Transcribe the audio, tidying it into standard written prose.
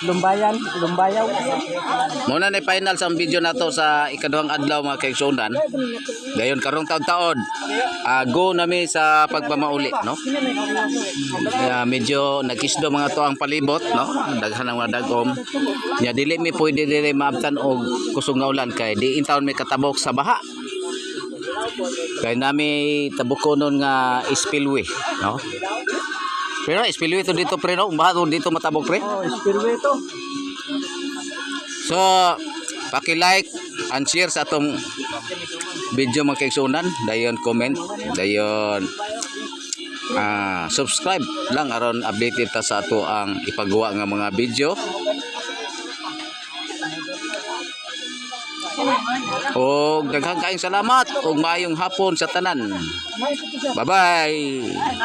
Lumbayaw. Muna na final sa video nato sa ikaduhang adlaw mga kaigsunan. Gayon karong taon-taon. Go nami sa pagpamauli, no? Medyo nagkisdo mga to ang palibot, no? Daghan ang mga dagom. Nya dili mi pwede dili maabtan og kusog nga ulan kay di intawon may katabok sa baha. Kay nami tabukonon nga spillway, no? Pero spillway to dito pre, no? Baha to dito matabok pre. Oh, spillway to. So, paki-like and share sa atong video mga kaigsunan, dayon comment, dayon subscribe lang aron updated ta sa ato ang ipagawa nga mga video. Og daghang kaayong salamat og maayong hapon sa tanan. Bye-bye.